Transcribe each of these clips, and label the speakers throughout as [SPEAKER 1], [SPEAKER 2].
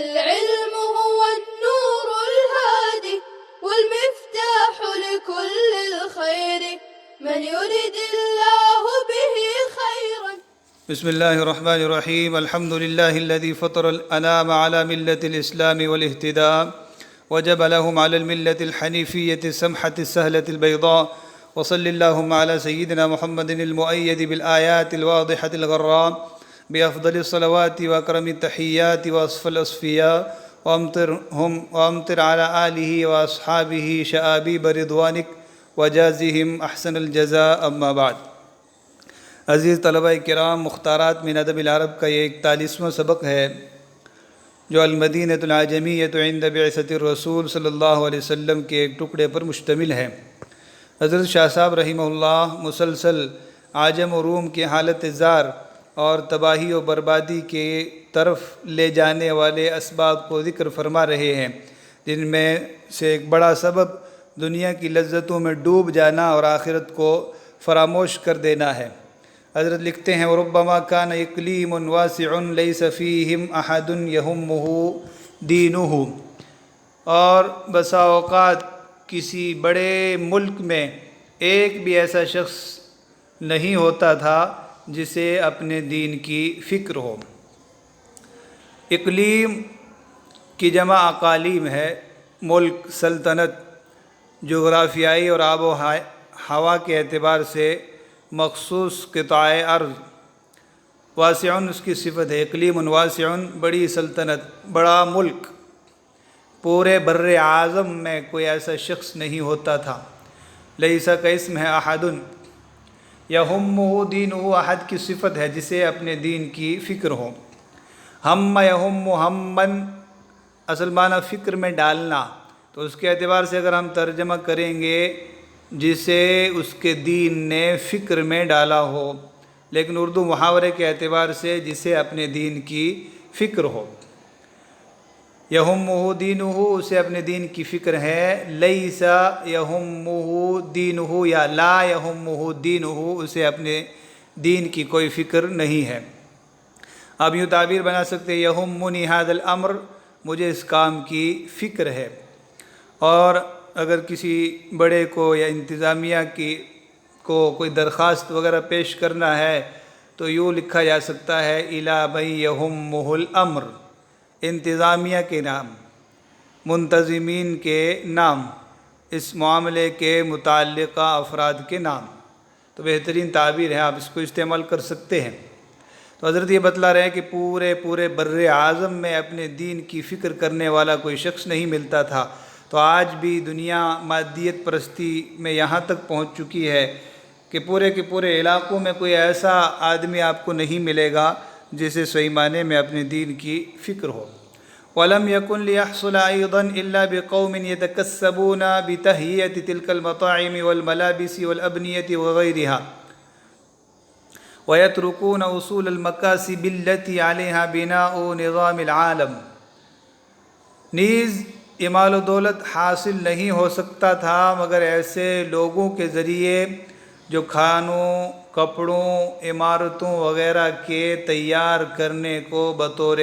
[SPEAKER 1] العلم هو النور الهادي والمفتاح لكل الخير من يرد الله به خيرا.
[SPEAKER 2] بسم الله الرحمن الرحيم. الحمد لله الذي فطر الأنام على ملة الإسلام والاهتداء وجب لهم على الملة الحنيفية السمحة السهلة البيضاء. وصل اللهم على سيدنا محمد المؤيد بالآيات الواضحة الغراء بأفضل الصلوات وأكرم التحيات وأصفى الأصفياء وأمطر على آله وأصحابه شآبيب رضوانك وجازهم أحسن الجزاء. أما بعد. عزیز طلبہ کرام، مختارات من ادب العرب کا یہ 41واں سبق ہے جو المدینۃ العجمیۃ عند بعثۃ الرسول صلی اللہ علیہ وسلم کے ایک ٹکڑے پر مشتمل ہے. حضرت شاہ صاحب رحمہ اللہ مسلسل عجم و روم کی حالت زار اور تباہی و بربادی کے طرف لے جانے والے اسباب کو ذکر فرما رہے ہیں، جن میں سے ایک بڑا سبب دنیا کی لذتوں میں ڈوب جانا اور آخرت کو فراموش کر دینا ہے. حضرت لکھتے ہیں وربما کان اقلیم واسع لیس فیہم احد یہمہ دینہ، اور بسا اوقات کسی بڑے ملک میں ایک بھی ایسا شخص نہیں ہوتا تھا جسے اپنے دین کی فکر ہو. اقلیم کی جمع اقالیم ہے. ملک، سلطنت، جغرافیائی اور آب و ہوا کے اعتبار سے مخصوص قطاع ارض. واسع اس کی صفت ہے. اقلیم واسع، بڑی سلطنت، بڑا ملک. پورے بر اعظم میں کوئی ایسا شخص نہیں ہوتا تھا. لیس کا اسم ہے احد، یہمہ دینہ، احد کی صفت ہے جسے اپنے دین کی فکر ہو. ہم یہم ہمن، اصل معنی فکر میں ڈالنا، تو اس کے اعتبار سے اگر ہم ترجمہ کریں گے جسے اس کے دین نے فکر میں ڈالا ہو، لیکن اردو محاورے کے اعتبار سے جسے اپنے دین کی فکر ہو. یہمہ دینہ، اسے اپنے دین کی فکر ہے. لیس یہمہ دینہ یا لا یہمہ دینہ، اسے اپنے دین کی کوئی فکر نہیں ہے. اب یوں تعبیر بنا سکتے یہمنی ھذا الامر، مجھے اس کام کی فکر ہے. اور اگر کسی بڑے کو یا انتظامیہ کو کوئی درخواست وغیرہ پیش کرنا ہے تو یوں لکھا جا سکتا ہے الی من یہمہ الامر، انتظامیہ کے نام، منتظمین کے نام، اس معاملے کے متعلقہ افراد کے نام. تو بہترین تعبیر ہے، آپ اس کو استعمال کر سکتے ہیں. تو حضرت یہ بتلا رہے ہیں کہ پورے بر اعظم میں اپنے دین کی فکر کرنے والا کوئی شخص نہیں ملتا تھا. تو آج بھی دنیا مادیت پرستی میں یہاں تک پہنچ چکی ہے کہ پورے کے پورے علاقوں میں کوئی ایسا آدمی آپ کو نہیں ملے گا جسے صحیح معنی میں اپنے دین کی فکر ہو. وَلَمْ يَكُنْ لِيَحْصُلَ أَيْضًا إِلَّا بِقَوْمٍ يَتَكَسَّبُونَ بِتَهِيَّةِ تِلْكَ الْمَطَاعِمِ وَالْمَلَابِسِ وَالْأَبْنِيَةِ وَغَيْرِهَا وَيَتْرُكُونَ أُصُولَ الْمَكَاسِبِ الَّتِي عَلَيْهَا بِنَاءُ نِظَامِ الْعَالَمِ. نیز مال و دولت حاصل نہیں ہو سکتا تھا مگر ایسے لوگوں کے ذریعے جو کھانوں، کپڑوں، عمارتوں وغیرہ کے تیار کرنے کو بطور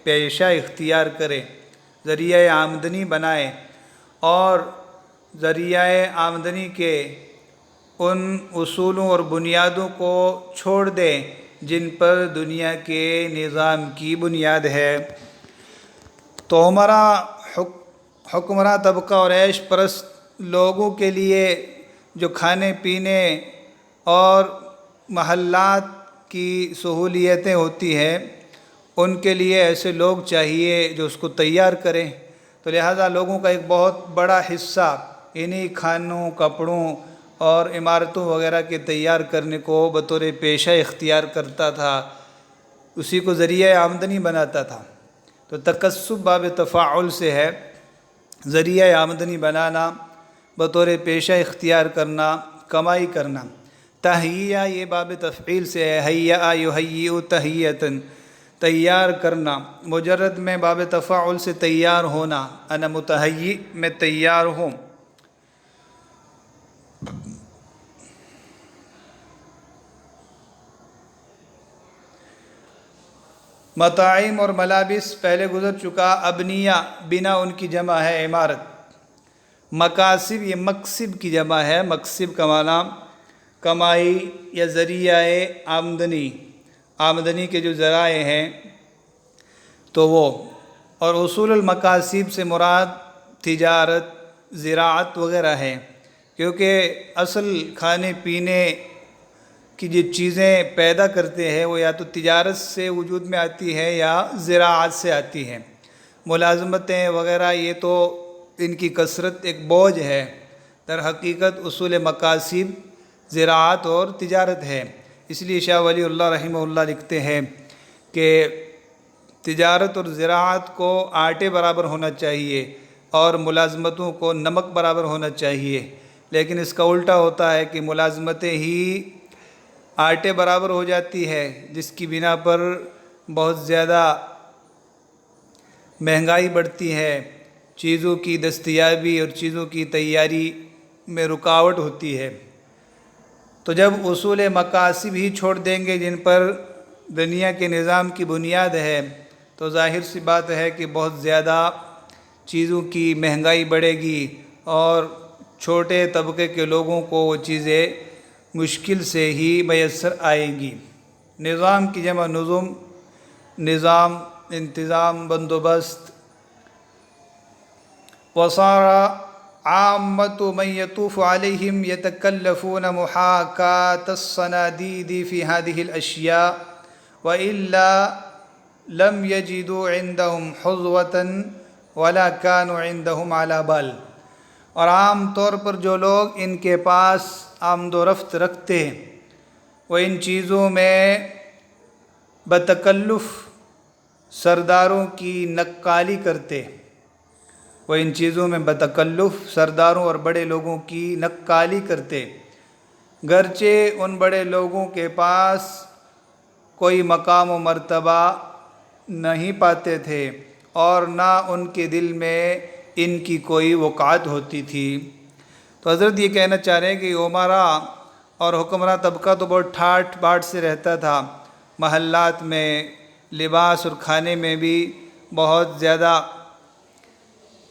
[SPEAKER 2] پیشہ اختیار کرے، ذریعہ آمدنی بنائے، اور ذریعہ آمدنی کے ان اصولوں اور بنیادوں کو چھوڑ دیں جن پر دنیا کے نظام کی بنیاد ہے. تو حکمراں طبقہ اور عیش پرست لوگوں کے لیے جو کھانے پینے اور محلات کی سہولیتیں ہوتی ہیں، ان کے لیے ایسے لوگ چاہیے جو اس کو تیار کریں. تو لہٰذا لوگوں کا ایک بہت بڑا حصہ انہی کھانوں، کپڑوں اور عمارتوں وغیرہ کے تیار کرنے کو بطور پیشہ اختیار کرتا تھا، اسی کو ذریعہ آمدنی بناتا تھا. تو تکسب باب تفاعل سے ہے، ذریعہ آمدنی بنانا، بطور پیشہ اختیار کرنا، کمائی کرنا. تہیہ یہ باب تفعیل سے ہے، ہیّا یہیّ تہیّۃً، تیار کرنا. مجرد میں باب تفاعل سے تیار ہونا، انا متہیّ، میں تیار ہوں. مطاعم اور ملابس پہلے گزر چکا. ابنیہ بنا ان کی جمع ہے عمارت. مکاسب یہ مکسب کی جمع ہے. مکسب کا معنی کمائی یا ذریعہ آمدنی، آمدنی کے جو ذرائع ہیں تو وہ. اور اصول المکاسب سے مراد تجارت، زراعت وغیرہ ہے، کیونکہ اصل کھانے پینے کی جو چیزیں پیدا کرتے ہیں وہ یا تو تجارت سے وجود میں آتی ہے یا زراعت سے آتی ہے. ملازمتیں وغیرہ یہ تو ان کی کثرت ایک بوجھ ہے. در حقیقت اصول مکاسب زراعت اور تجارت ہے. اس لیے شاہ ولی اللہ رحمہ اللہ لکھتے ہیں کہ تجارت اور زراعت کو آٹے برابر ہونا چاہیے اور ملازمتوں کو نمک برابر ہونا چاہیے. لیکن اس کا الٹا ہوتا ہے کہ ملازمتیں ہی آٹے برابر ہو جاتی ہے، جس کی بنا پر بہت زیادہ مہنگائی بڑھتی ہے، چیزوں کی دستیابی اور چیزوں کی تیاری میں رکاوٹ ہوتی ہے. تو جب اصول مکاسب ہی چھوڑ دیں گے جن پر دنیا کے نظام کی بنیاد ہے تو ظاہر سی بات ہے کہ بہت زیادہ چیزوں کی مہنگائی بڑھے گی اور چھوٹے طبقے کے لوگوں کو وہ چیزیں مشکل سے ہی میسر آئیں گی. نظام کی جمع نظم، نظام، انتظام، بندوبست. وصار عامة من يطوف عليهم يتكلفون محاكاة الصناديد في هذه الأشياء وإلا لم يجدوا عندهم حظوة ولا كانوا عندهم على بال. اور عام طور پر جو لوگ ان کے پاس آمد و رفت رکھتے ہیں وہ ان چیزوں میں بتکلف سرداروں کی نقالی کرتے. وہ ان چیزوں میں بتکلف سرداروں اور بڑے لوگوں کی نقالی کرتے، گرچہ ان بڑے لوگوں کے پاس کوئی مقام و مرتبہ نہیں پاتے تھے اور نہ ان کے دل میں ان کی کوئی وقعت ہوتی تھی. تو حضرت یہ کہنا چاہ رہے ہیں کہ عمرا اور حکمراں طبقہ تو بہت ٹھاٹ باٹ سے رہتا تھا، محلات میں لباس اور کھانے میں بھی بہت زیادہ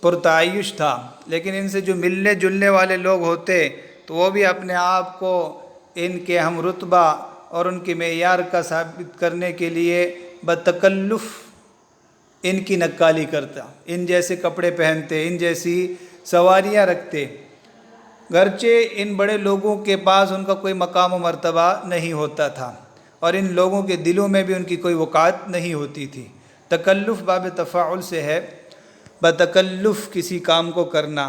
[SPEAKER 2] پرتعیش تھا. لیکن ان سے جو ملنے جلنے والے لوگ ہوتے تو وہ بھی اپنے آپ کو ان کے ہم رتبہ اور ان کے معیار کا ثابت کرنے کے لیے بتکلف ان کی نقالی کرتا، ان جیسے کپڑے پہنتے، ان جیسی سواریاں رکھتے، گرچہ ان بڑے لوگوں کے پاس ان کا کوئی مقام و مرتبہ نہیں ہوتا تھا اور ان لوگوں کے دلوں میں بھی ان کی کوئی وقعت نہیں ہوتی تھی. تکلف باب تفاعل سے ہے، بتکلف کسی کام کو کرنا،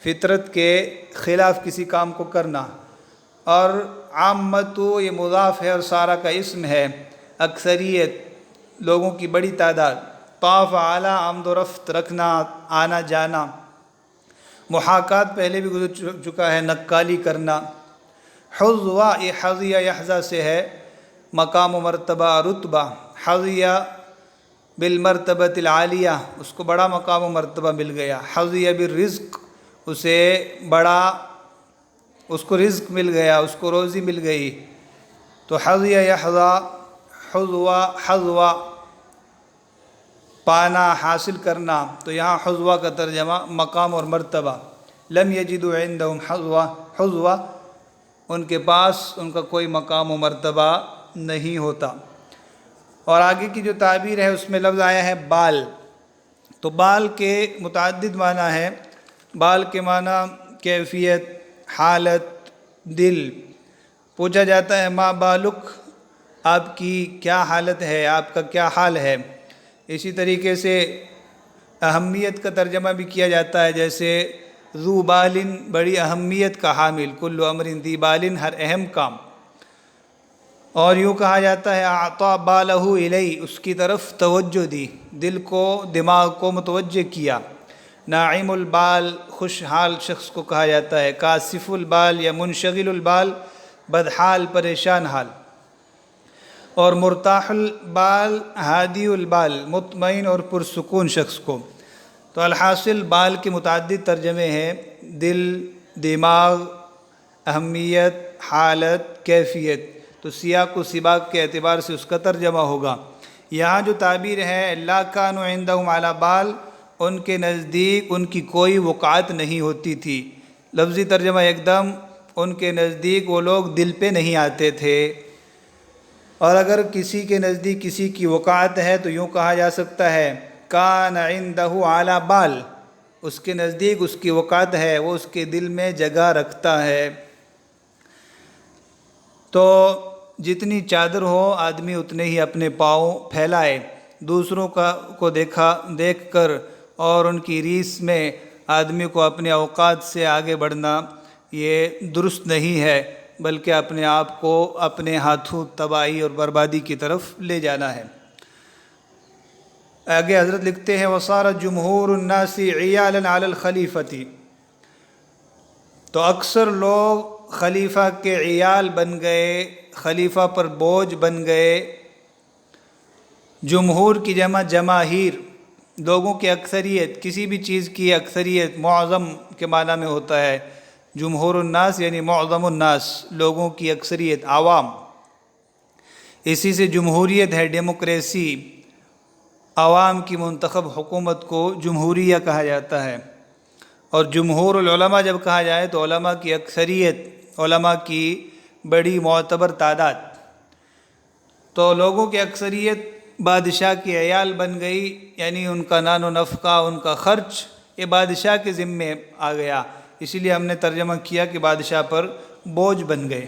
[SPEAKER 2] فطرت کے خلاف کسی کام کو کرنا. اور عامتو یہ مضاف ہے اور سارا کا اسم ہے، اکثریت لوگوں کی بڑی تعداد. طاف اعلیٰ آمد و رفت رکھنا، آنا جانا. محاکات پہلے بھی گزر چکا ہے، نقالی کرنا. حظوہ یہ حظیہ یحظہ سے ہے، مقام و مرتبہ رتبہ. حظیہ بالمرتبۃ العالیہ، اس کو بڑا مقام و مرتبہ مل گیا. حظیہ بالرزق، اسے بڑا، اس کو رزق مل گیا، اس کو روزی مل گئی. تو حظیہ یحظہ، حظوہ، حظوہ پانا، حاصل کرنا. تو یہاں حظوہ کا ترجمہ مقام اور مرتبہ. لم یجدوا عندهم حظوہ، حظوہ ان کے پاس ان کا کوئی مقام و مرتبہ نہیں ہوتا. اور آگے کی جو تعبیر ہے اس میں لفظ آیا ہے بال. تو بال کے متعدد معنی ہیں. بال کے معنی کیفیت، حالت، دل. پوچھا جاتا ہے ما بالک، آپ کی کیا حالت ہے، آپ کا کیا حال ہے. اسی طریقے سے اہمیت کا ترجمہ بھی کیا جاتا ہے، جیسے ذو بالن بڑی اہمیت کا حامل، کل امر ذی بالن ہر اہم کام. اور یوں کہا جاتا ہے اعطا بالہ الی، اس کی طرف توجہ دی، دل کو دماغ کو متوجہ کیا. ناعم البال خوشحال شخص کو کہا جاتا ہے. کاسف البال یا منشغل البال بدحال پریشان حال. اور مرتاح البال ہادی البال مطمئن اور پرسکون شخص کو. تو الحاصل بال کے متعدد ترجمے ہیں، دل، دماغ، اہمیت، حالت، کیفیت. تو سیاق و سباق کے اعتبار سے اس کا ترجمہ ہوگا. یہاں جو تعبیر ہے لا کانوا عندہم علی بال، ان کے نزدیک ان کی کوئی وقعت نہیں ہوتی تھی، لفظی ترجمہ ایک دم ان کے نزدیک وہ لوگ دل پہ نہیں آتے تھے۔ اور اگر کسی کے نزدیک کسی کی وقعت ہے تو یوں کہا جا سکتا ہے کان عندہ علی بال، اس کے نزدیک اس کی وقعت ہے، وہ اس کے دل میں جگہ رکھتا ہے۔ تو جتنی چادر ہو آدمی اتنے ہی اپنے پاؤں پھیلائے، دوسروں کو دیکھ کر اور ان کی ریس میں آدمی کو اپنے اوقات سے آگے بڑھنا یہ درست نہیں ہے، بلکہ اپنے آپ کو اپنے ہاتھوں تباہی اور بربادی کی طرف لے جانا ہے۔ آگے حضرت لکھتے ہیں وَصَارَ جُمْهُورُ النَّاسِ عِيَالًا عَلَى الْخَلِيفَةِ، تو اکثر لوگ خلیفہ کے عیال بن گئے، خلیفہ پر بوجھ بن گئے۔ جمہور کی جمع جماہیر، لوگوں کی اکثریت، کسی بھی چیز کی اکثریت معظم کے معنی میں ہوتا ہے۔ جمہور الناس یعنی معظم الناس، لوگوں کی اکثریت، عوام، اسی سے جمہوریت ہے، ڈیموکریسی، عوام کی منتخب حکومت کو جمہوریہ کہا جاتا ہے۔ اور جمہور العلماء جب کہا جائے تو علماء کی اکثریت، علماء کی بڑی معتبر تعداد۔ تو لوگوں کی اکثریت بادشاہ کی عیال بن گئی، یعنی ان کا نان و نفقہ، ان کا خرچ یہ بادشاہ کے ذمے آ گیا، اسی لیے ہم نے ترجمہ کیا کہ بادشاہ پر بوجھ بن گئے۔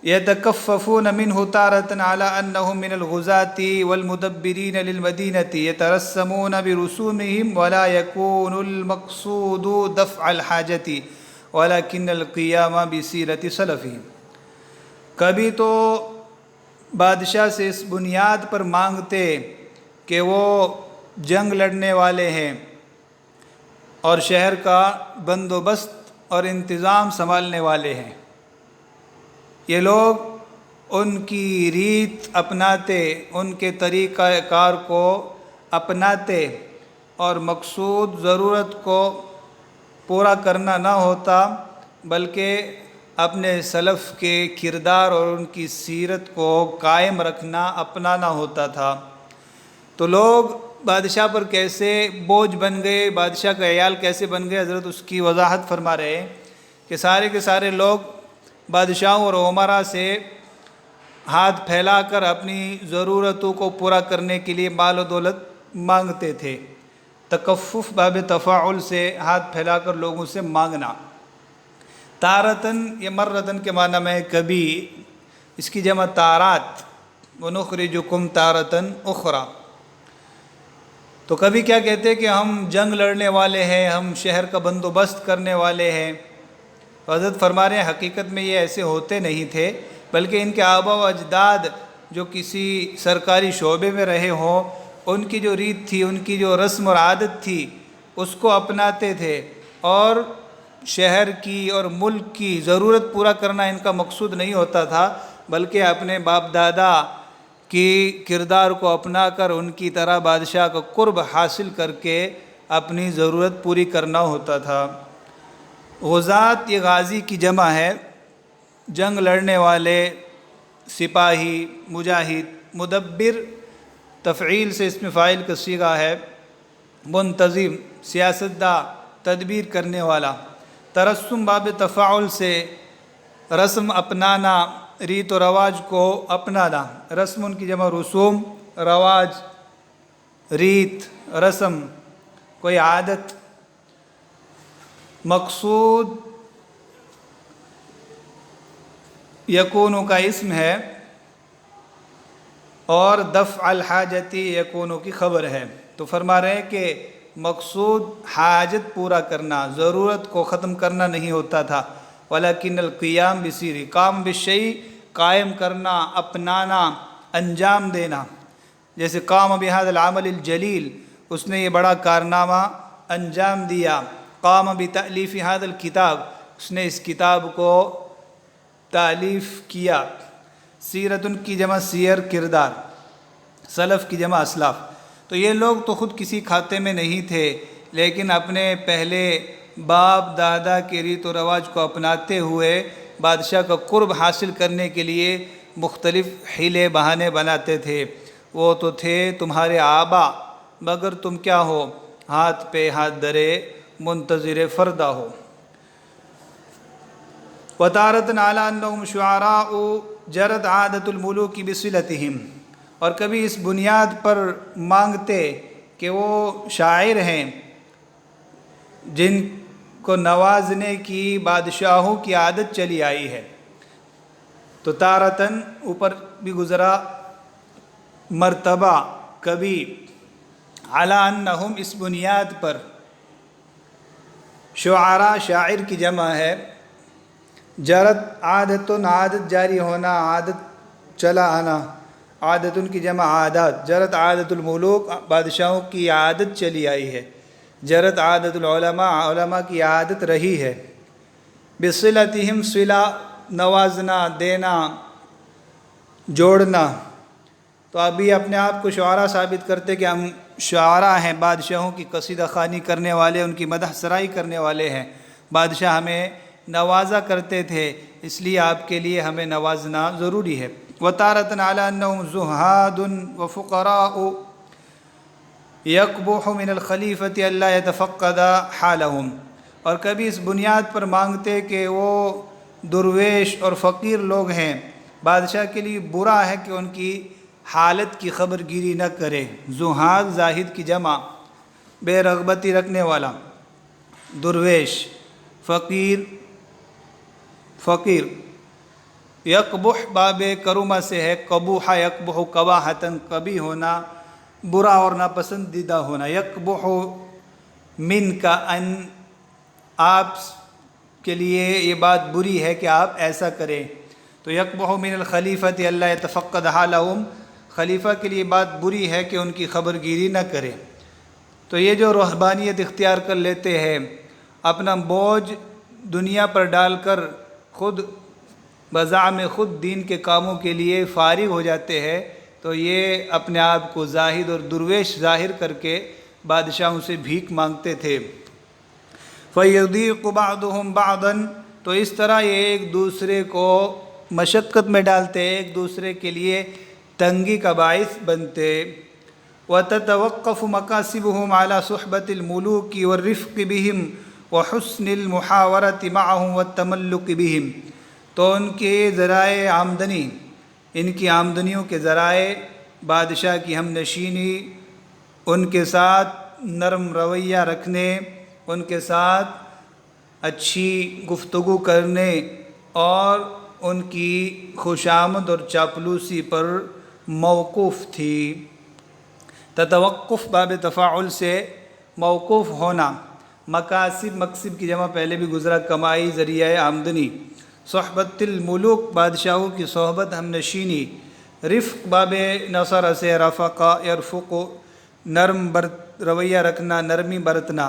[SPEAKER 2] يتكففون منه تارة على أنهم من الغزاة والمدبرين للمدينة يترسمون برسومهم ولا يكون المقصود دفع الحاجة ولكن القيام بسيرة سلفهم۔ کبھی تو بادشاہ سے اس بنیاد پر مانگتے کہ وہ جنگ لڑنے والے ہیں اور شہر کا بندوبست اور انتظام سنبھالنے والے ہیں، یہ لوگ ان کی ریت اپناتے، ان کے طریقہ کار کو اپناتے اور مقصود ضرورت کو پورا کرنا نہ ہوتا بلکہ اپنے سلف کے کردار اور ان کی سیرت کو قائم رکھنا، اپنانا ہوتا تھا۔ تو لوگ بادشاہ پر کیسے بوجھ بن گئے، بادشاہ کا عیال کیسے بن گئے، حضرت اس کی وضاحت فرما رہے ہیں کہ سارے کے سارے لوگ بادشاہوں اور عمراء سے ہاتھ پھیلا کر اپنی ضرورتوں کو پورا کرنے کے لیے مال و دولت مانگتے تھے۔ تکفف باب تفاعل سے ہاتھ پھیلا کر لوگوں سے مانگنا۔ تارتن یہ مرتن کے معنی میں کبھی، اس کی جمع تارات، وَنُخْرِجُكُمْ تَارَةً أُخْرَى۔ تو کبھی کیا کہتے کہ ہم جنگ لڑنے والے ہیں، ہم شہر کا بندوبست کرنے والے ہیں۔ حضرت فرما رہے ہیں حقیقت میں یہ ایسے ہوتے نہیں تھے، بلکہ ان کے آباء و اجداد جو کسی سرکاری شعبے میں رہے ہوں، ان کی جو ریت تھی، ان کی جو رسم اور عادت تھی، اس کو اپناتے تھے، اور شہر کی اور ملک کی ضرورت پورا کرنا ان کا مقصود نہیں ہوتا تھا، بلکہ اپنے باپ دادا کی کردار کو اپنا کر ان کی طرح بادشاہ کا قرب حاصل کر کے اپنی ضرورت پوری کرنا ہوتا تھا۔ غزات یہ غازی کی جمع ہے، جنگ لڑنے والے، سپاہی، مجاہد۔ مدبر تفعیل سے اسم فاعل کا صیغہ ہے، منتظم، سیاستداں، تدبیر کرنے والا۔ ترسم باب تفاعل سے رسم اپنانا، ریت و رواج کو اپنانا۔ رسم ان کی جمع رسوم، رواج، ریت، رسم، کوئی عادت۔ مقصود یکونو کا اسم ہے اور دفع الحاجتی یکونو کی خبر ہے۔ تو فرما رہے ہیں کہ مقصود حاجت پورا کرنا، ضرورت کو ختم کرنا نہیں ہوتا تھا، ولیکن القیام بسیری، قام بالشیء، قائم کرنا، اپنانا، انجام دینا۔ جیسے قام بہذا العمل الجلیل، اس نے یہ بڑا کارنامہ انجام دیا۔ قام بتألیف هذا الکتاب، اس نے اس کتاب کو تالیف کیا۔ سیرت ان کی جمع سیر، کردار۔ سلف کی جمع اسلاف۔ تو یہ لوگ تو خود کسی کھاتے میں نہیں تھے، لیکن اپنے پہلے باپ دادا کے ریت و رواج کو اپناتے ہوئے بادشاہ کا قرب حاصل کرنے کے لیے مختلف حیلے بہانے بناتے تھے، وہ تو تھے تمہارے آبا، مگر تم کیا ہو؟ ہاتھ پہ ہاتھ درے منتظر فردہ ہو۔ وَتَارَةً عَلَىٰ أَنَّهُمْ شُعَرَاءُ جَرَتْ عَادَةُ الْمُلُوكِ بِصِلَتِهِمْ، اور کبھی اس بنیاد پر مانگتے کہ وہ شاعر ہیں جن کو نوازنے کی بادشاہوں کی عادت چلی آئی ہے۔ تو تارتن اوپر بھی گزرا مرتبہ، کبھی، علی انہم اس بنیاد پر، شعراء شاعر کی جمع ہے، جرت عادتن عادت جاری ہونا، عادت چلا آنا، عادتن کی جمع عادات، جرت عادت الملوک بادشاہوں کی عادت چلی آئی ہے، جرت عادت العلماء علماء کی عادت رہی ہے، بصلتہم صلہ نوازنا، دینا، جوڑنا۔ تو ابھی اپنے آپ کو شعراء ثابت کرتے کہ ہم شعراء ہیں، بادشاہوں کی قصیدہ خوانی کرنے والے، ان کی مدح سرائی کرنے والے ہیں، بادشاہ ہمیں نوازا کرتے تھے، اس لیے آپ کے لیے ہمیں نوازنا ضروری ہے۔ وَتَارَةً عَلَىٰ أَنَّهُمْ زُهَّادٌ وَفُقَرَاءُ يَقْبُحُ مِنَ الْخَلِيفَةِ أَلَّا يَتَفَقَّدَ حَالَهُمْ، اور کبھی اس بنیاد پر مانگتے کہ وہ درویش اور فقیر لوگ ہیں، بادشاہ کے لیے برا ہے کہ ان کی حالت کی خبر گیری نہ کرے۔ زہاد زاہد کی جمع، بے رغبتی رکھنے والا، درویش، فقیر، یقبح باب کرما سے ہے، قبوح یقبح قباحتن، کبھی ہونا، برا اور ناپسندیدہ ہونا، یقبح من کا ان، آپ کے لیے یہ بات بری ہے کہ آپ ایسا کریں، تو یقبح من الخلیفۃ الا یتفقد حالہم، خلیفہ کے لیے بات بری ہے کہ ان کی خبر گیری نہ کرے۔ تو یہ جو رہبانیت اختیار کر لیتے ہیں، اپنا بوجھ دنیا پر ڈال کر خود بزعم خود دین کے کاموں کے لیے فارغ ہو جاتے ہیں، تو یہ اپنے آپ کو زاہد اور درویش ظاہر کر کے بادشاہوں سے بھیک مانگتے تھے۔ فَيُضِيقُ بَعْضُهُمْ بَعْضًا، تو اس طرح یہ ایک دوسرے کو مشقت میں ڈالتے، ایک دوسرے کے لیے تنگی کا باعث بنتے۔ وَتَتَوَقَّفُ مَقَاصِبُهُمْ عَلَى صُحْبَةِ الْمُلُوكِ وَالرِّفْقِ بِهِمْ وَحُسْنِ الْمُحَاوَرَةِ مَعَهُمْ وَالتَّمَلُّقِ بِهِمْ، تو ان کے ذرائع آمدنی، ان کی آمدنیوں کے ذرائع بادشاہ کی ہم نشینی، ان کے ساتھ نرم رویہ رکھنے، ان کے ساتھ اچھی گفتگو کرنے، اور ان کی خوشامد اور چاپلوسی پر موقوف تھی۔ تتوقف باب تفاعل سے موقوف ہونا، مقاصب، مقصد کی جمع پہلے بھی گزرا، کمائی، ذریعہ آمدنی، صحبت الملوک بادشاہوں کی صحبت ہم نشینی، رفق باب نصر سے رفق یرفق، نرم رویہ رکھنا، نرمی برتنا،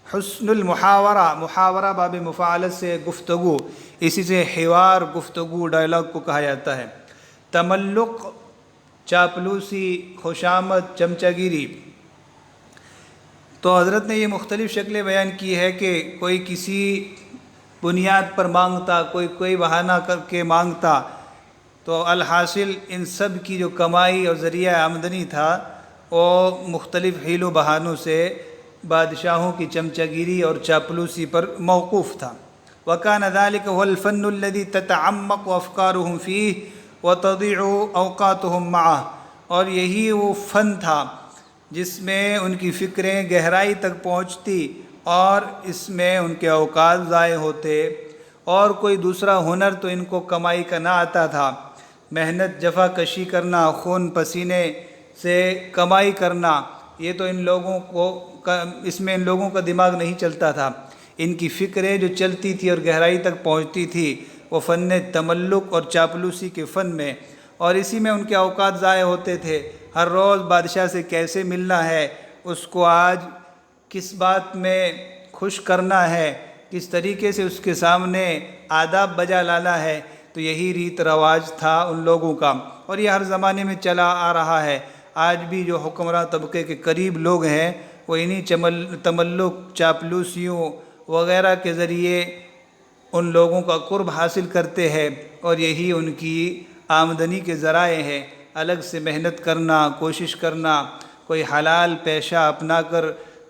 [SPEAKER 2] حسن المحاورہ، محاورہ باب مفاعلت سے گفتگو، اسی سے حوار، گفتگو، ڈائلاگ کو کہا جاتا ہے، تملق چاپلوسی، خوشامد، چمچہ گیری۔ تو حضرت نے یہ مختلف شکلیں بیان کی ہے کہ کوئی کسی بنیاد پر مانگتا، کوئی بہانہ کر کے مانگتا، تو الحاصل ان سب کی جو کمائی اور ذریعہ آمدنی تھا وہ مختلف حیل و بہانوں سے بادشاہوں کی چمچہ گیری اور چاپلوسی پر موقوف تھا۔ وَكَانَ ذَلِكَ هُوَ الْفَنُّ الَّذِي تَتَعَمَّقُ أَفْكَارُهُمْ فِيهِ وَتَضِيعُ أَوْقَاتُهُمْ مَعَهُ، اور یہی وہ فن تھا جس میں ان کی فکریں گہرائی تک پہنچتی اور اس میں ان کے اوقات ضائع ہوتے، اور کوئی دوسرا ہنر تو ان کو کمائی کا نہ آتا تھا، محنت، جفا کشی کرنا، خون پسینے سے کمائی کرنا، یہ تو ان لوگوں کو اس میں ان لوگوں کا دماغ نہیں چلتا تھا۔ ان کی فکریں جو چلتی تھی اور گہرائی تک پہنچتی تھی وہ فن تملق اور چاپلوسی کے فن میں، اور اسی میں ان کے اوقات ضائع ہوتے تھے۔ ہر روز بادشاہ سے کیسے ملنا ہے، اس کو آج کس بات میں خوش کرنا ہے، کس طریقے سے اس کے سامنے آداب بجا لانا ہے، تو یہی ریت رواج تھا ان لوگوں کا، اور یہ ہر زمانے میں چلا آ رہا ہے۔ آج بھی جو حکمراں طبقے کے قریب لوگ ہیں وہ انہی تملق، چاپلوسیوں وغیرہ کے ذریعے ان لوگوں کا قرب حاصل کرتے ہیں، اور یہی ان کی آمدنی کے ذرائع ہیں۔ الگ سے محنت کرنا، کوشش کرنا، کوئی حلال پیشہ اپنا کر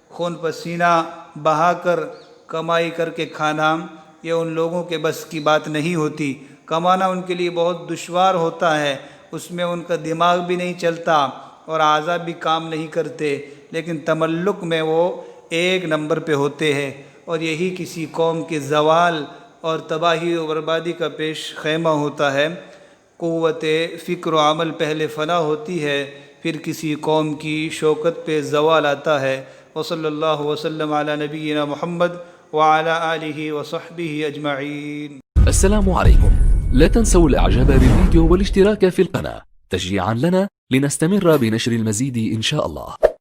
[SPEAKER 2] خون پسینہ بہا کر کمائی کر کے کھانا، یہ ان لوگوں کے بس کی بات نہیں ہوتی۔ کمانا ان کے لیے بہت دشوار ہوتا ہے، اس میں ان کا دماغ بھی نہیں چلتا اور اعضاء بھی کام نہیں کرتے، لیکن تملک میں وہ ایک نمبر پہ ہوتے ہیں، اور یہی کسی قوم کے زوال اور تباہی و بربادی کا پیش خیمہ ہوتا ہے۔ قوت فکر و عمل پہلے فنا ہوتی ہے، پھر کسی قوم کی شوکت پہ زوال آتا ہے۔ وصلی اللہ وسلم علی نبینا محمد وعلى آلہ وصحبہ اجمعین۔
[SPEAKER 3] السلام عليكم. لا تنسوا الاعجاب بالفيديو والاشتراك في القناة تشجيعا لنا لنستمر بنشر المزيد إن شاء الله.